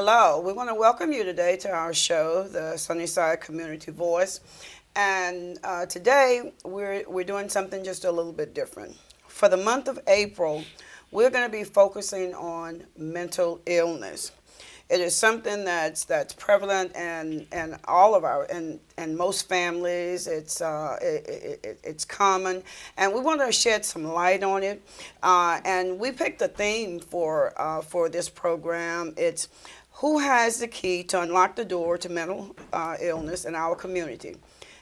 Hello, we want to welcome you today to our show, the Sunnyside Community Voice. And today we're doing something just a little bit different. For the month of April, we're going to be focusing on mental illness. It is something that's prevalent in all of our in most families. It's common, and we want to shed some light on it. And we picked a theme for this program. It's who has the key to unlock the door to mental illness in our community.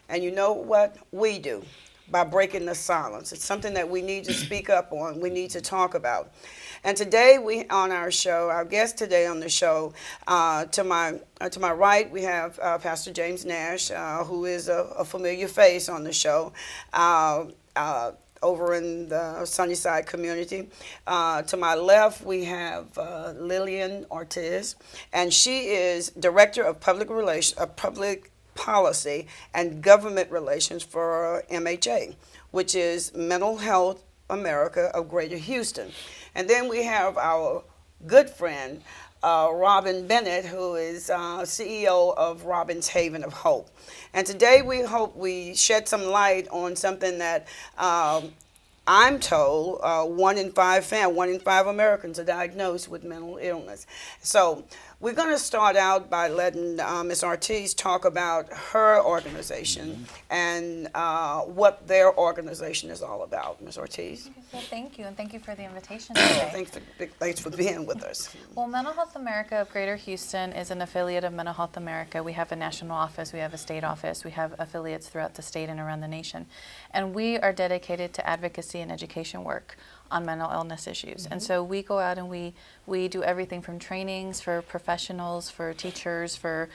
And you know what we do by breaking the silence. It's something that we need to speak up on. We need to talk about. And today we on our show, our guest today on the show, to my right we have Pastor James Nash, who is a familiar face on the show. Over in the Sunnyside community. To my left, we have Lillian Ortiz, and she is Director of Public Policy and Government Relations for MHA, which is Mental Health America of Greater Houston. And then we have our good friend, Robin Bennett, who is CEO of Robin's Haven of Hope. And today we hope we shed some light on something that I'm told 1 in 5 Americans are diagnosed with mental illness. So we're going to start out by letting Ms. Ortiz talk about her organization and what their organization is all about. Ms. Ortiz? Okay, well, thank you, and thank you for the invitation today. Thanks for being with us. Well, Mental Health America of Greater Houston is an affiliate of Mental Health America. We have a national office, we have a state office, we have affiliates throughout the state and around the nation. And we are dedicated to advocacy and education work on mental illness issues. And so we go out and we do everything from trainings for professionals, for teachers, for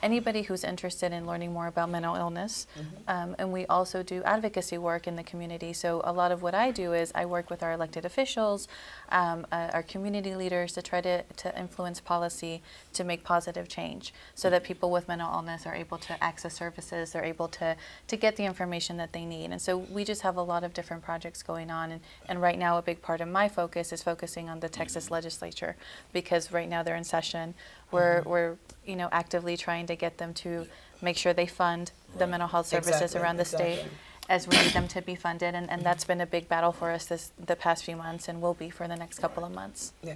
anybody who's interested in learning more about mental illness. And we also do advocacy work in the community. So a lot of what I do is I work with our elected officials, our community leaders to try to influence policy to make positive change so that people with mental illness are able to access services, they're able to get the information that they need. And so we just have a lot of different projects going on. And right now a big part of my focus is focusing on the Texas legislature because right now they're in session. We're actively trying to get them to make sure they fund the mental health services around the state as we need them to be funded, and that's been a big battle for us the past few months and will be for the next couple of months. Yeah.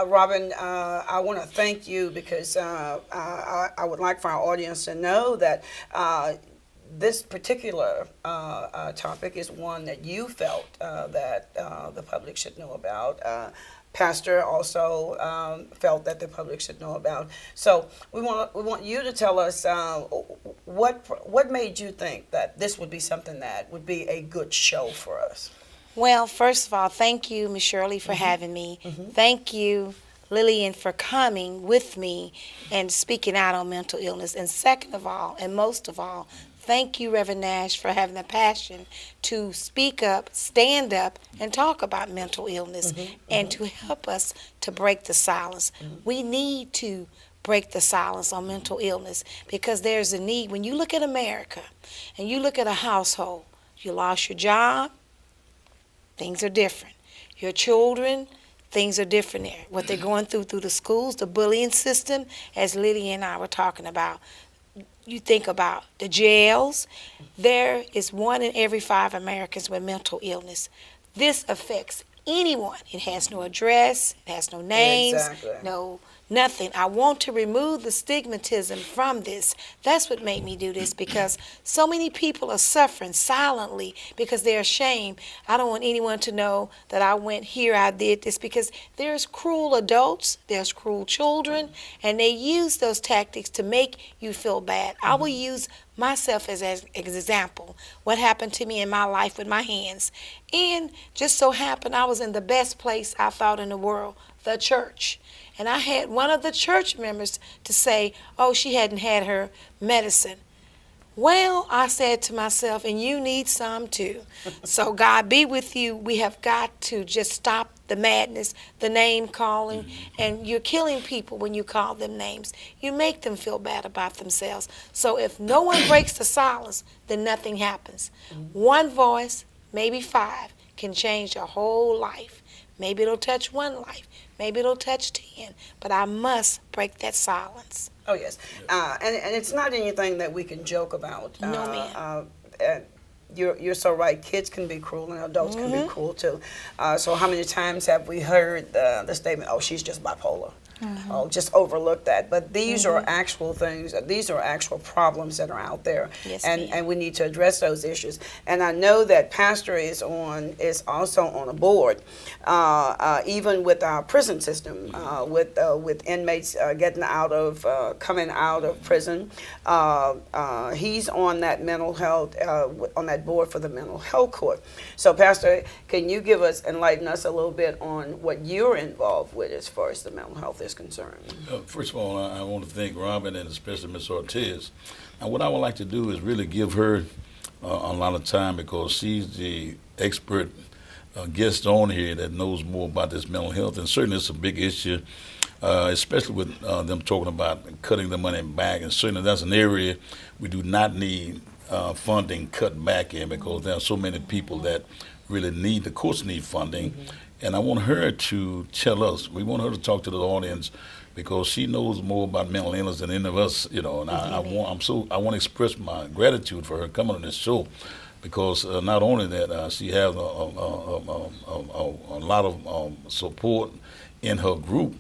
Robin, I want to thank you because I would like for our audience to know that this particular topic is one that you felt that the public should know about. Pastor also felt that the public should know about. So we want you to tell us what made you think that this would be something that would be a good show for us. Well, first of all, thank you, Ms. Shirley, for having me. Thank you, Lillian, for coming with me and speaking out on mental illness. And second of all, and most of all, thank you, Reverend Nash, for having the passion to speak up, stand up, and talk about mental illness and to help us to break the silence. We need to break the silence on mental illness because there's a need. When you look at America and you look at a household, you lost your job, things are different. Your children, things are different there. What they're going through the schools, the bullying system, as Lydia and I were talking about. You think about the jails, there is 1 in every 5 Americans with mental illness. This affects anyone. It has no address, it has no names, no nothing. I want to remove the stigmatism from this. That's what made me do this because so many people are suffering silently because they're ashamed. I don't want anyone to know that I went here, I did this because there's cruel adults, there's cruel children, and they use those tactics to make you feel bad. I will use myself as an example, what happened to me in my life with my hands. And just so happened I was in the best place I thought in the world, the church. And I had one of the church members to say, oh, she hadn't had her medicine. Well, I said to myself, and you need some too. So God be with you. We have got to just stop the madness, the name calling, and you're killing people when you call them names. You make them feel bad about themselves. So if no one breaks the silence, then nothing happens. One voice, maybe 5, can change your whole life. Maybe it'll touch one life. Maybe it'll touch 10. But I must break that silence. Oh, yes. And it's not anything that we can joke about. No, ma'am. You're so right. Kids can be cruel, and adults can be cruel too. So how many times have we heard the statement, "Oh, she's just bipolar"? Oh, just overlook that. But these are actual things. These are actual problems that are out there, Yes, and ma'am. and we need to address those issues. And I know that Pastor is also on a board, even with our prison system, with inmates coming out of prison. He's on that mental health on that board for the mental health court. So, Pastor, can you enlighten us a little bit on what you're involved with as far as the mental health is concerned? First of all, I want to thank Robin and especially Ms. Ortiz. And what I would like to do is really give her a lot of time because she's the expert guest on here that knows more about this mental health. And certainly it's a big issue, especially with them talking about cutting the money back. And certainly that's an area we do not need funding cut back in because there are so many people that really need, the courts need funding. And I want her to tell us, we want her to talk to the audience because she knows more about mental illness than any of us, and I want to express my gratitude for her coming on this show because not only that, she has a lot of support in her group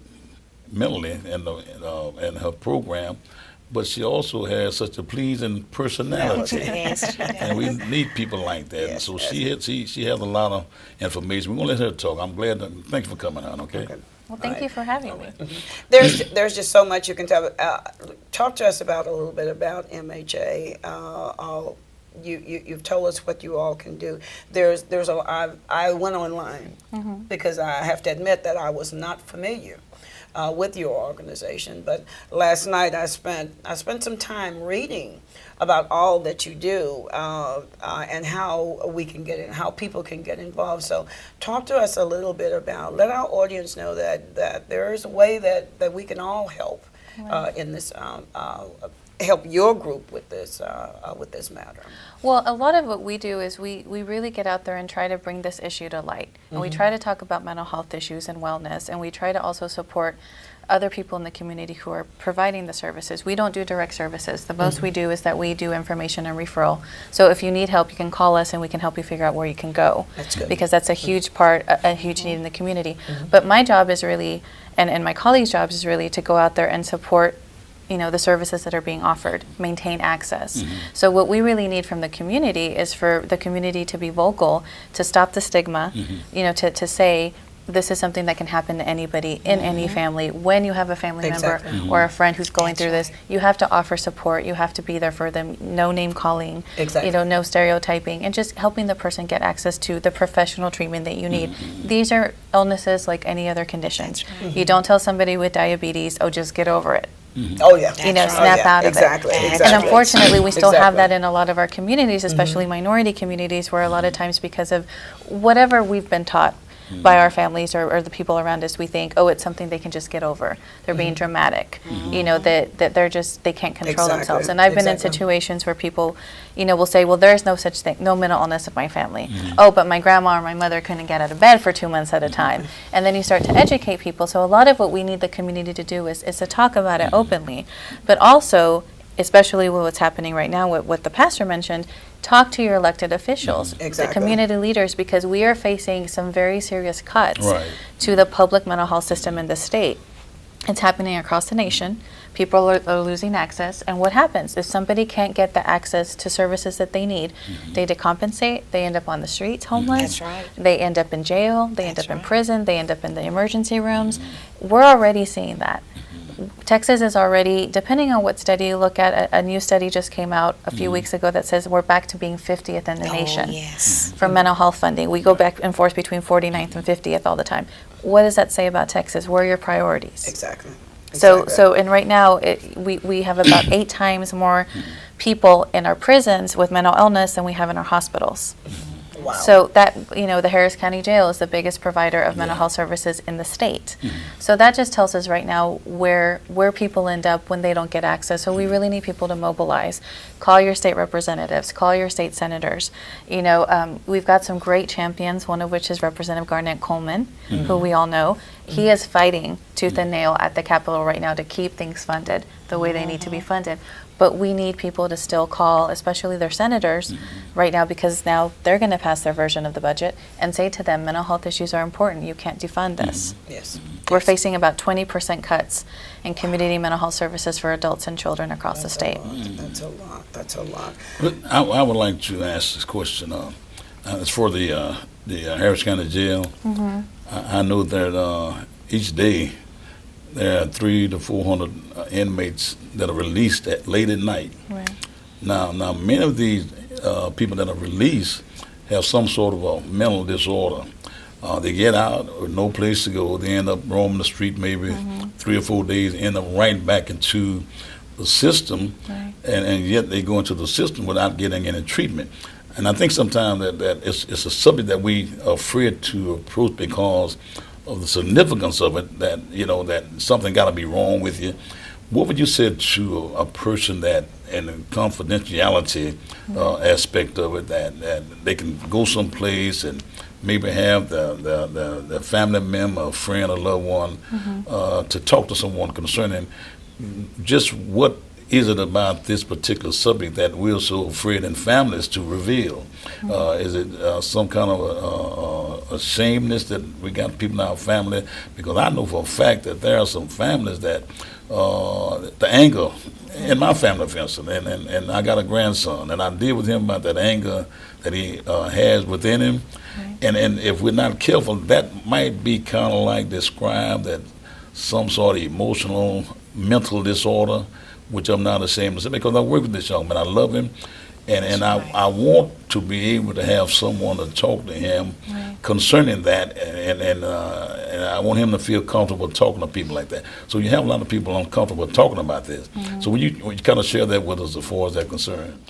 mentally and her program, but she also has such a pleasing personality. Yes. And we need people like that. Yes, so yes. she has a lot of information. We're going to let her talk. I'm glad. Thanks for coming on, okay? Well, thank you for having me. There's just so much you can tell. Talk to us a little bit about MHA. You've told us what you all can do. I went online because I have to admit that I was not familiar with your organization. But last night I spent some time reading about all that you do and how we can how people can get involved. So talk to us a little bit about, let our audience know that there is a way that we can all help in this, help your group with this matter. Well, a lot of what we do is we really get out there and try to bring this issue to light. And we try to talk about mental health issues and wellness, and we try to also support other people in the community who are providing the services. We don't do direct services. The most we do is that we do information and referral. So if you need help, you can call us and we can help you figure out where you can go. That's good. Because that's a huge part, a huge need in the community. But my job is really, and my colleagues' jobs is really to go out there and support the services that are being offered, maintain access. So what we really need from the community is for the community to be vocal, to stop the stigma, to say this is something that can happen to anybody in any family. When you have a family Exactly. member or a friend who's going through this, you have to offer support. You have to be there for them. No name calling, Exactly. No stereotyping, and just helping the person get access to the professional treatment that you need. These are illnesses like any other conditions. You don't tell somebody with diabetes, "Oh, just get over it." Oh yeah, Snap out of exactly, it. Exactly. And unfortunately, we still have Exactly. that in a lot of our communities, especially minority communities, where a lot of times because of whatever we've been taught by our families or the people around us, we think, oh, it's something they can just get over. They're being dramatic, that they can't control Exactly. themselves. And I've been in Exactly. situations where people, will say, well, there's no such thing, no mental illness in my family. Oh, but my grandma or my mother couldn't get out of bed for 2 months at a time. And then you start to educate people. So a lot of what we need the community to do is to talk about it openly, but also, especially with what's happening right now, what the pastor mentioned, talk to your elected officials, Exactly. the community leaders, because we are facing some very serious cuts Right. to the public mental health system in the state. It's happening across the nation. People are losing access. And what happens if somebody can't get the access to services that they need? They decompensate. They end up on the streets homeless. That's right. They end up in jail. They end That's up in right. prison. They end up in the emergency rooms. We're already seeing that. Texas is already, depending on what study you look at, a new study just came out a few weeks ago that says we're back to being 50th in the nation Oh, yes. for mental health funding. We go back and forth between 49th and 50th all the time. What does that say about Texas? Where are your priorities? Exactly. And right now, we have about 8 times more people in our prisons with mental illness than we have in our hospitals. Wow. So that, the Harris County Jail is the biggest provider of mental health services in the state. So that just tells us right now where people end up when they don't get access. So we really need people to mobilize. Call your state representatives, call your state senators. We've got some great champions, one of which is Representative Garnett Coleman, who we all know. He is fighting tooth and nail at the Capitol right now to keep things funded the way they need to be funded. But we need people to still call, especially their senators right now, because now they're going to pass their version of the budget and say to them, mental health issues are important. You can't defund this. Yes. We're facing about 20% cuts in community mental health services for adults and children across the state. That's a lot. That's a lot. But I would like to ask this question. It's for the Harris County Jail. I know that each day there are 300 to 400 inmates that are released late at night. Right. Now, many of these people that are released have some sort of a mental disorder. They get out with no place to go. They end up roaming the street maybe 3 or 4 days, end up right back into the system, Right. and yet they go into the system without getting any treatment. And I think sometimes that it's a subject that we are afraid to approach because of the significance of it, that that something got to be wrong with you. What would you say to a person that, in the confidentiality aspect of it, that they can go someplace and maybe have the family member, a friend, a loved one to talk to someone concerning just what is it about this particular subject that we're so afraid in families to reveal? Is it some kind of a shameness that we got people in our family? Because I know for a fact that there are some families that the anger in my family, for instance, and I got a grandson, and I deal with him about that anger that he has within him. Right. And if we're not careful, that might be kind of like described that some sort of emotional, mental disorder, which I'm not ashamed to say, because I work with this young man. I love him, and I want to be able to have someone to talk to him concerning that, and I want him to feel comfortable talking to people like that. So you have a lot of people uncomfortable talking about this. So would you kind of share that with us as far as that concerned?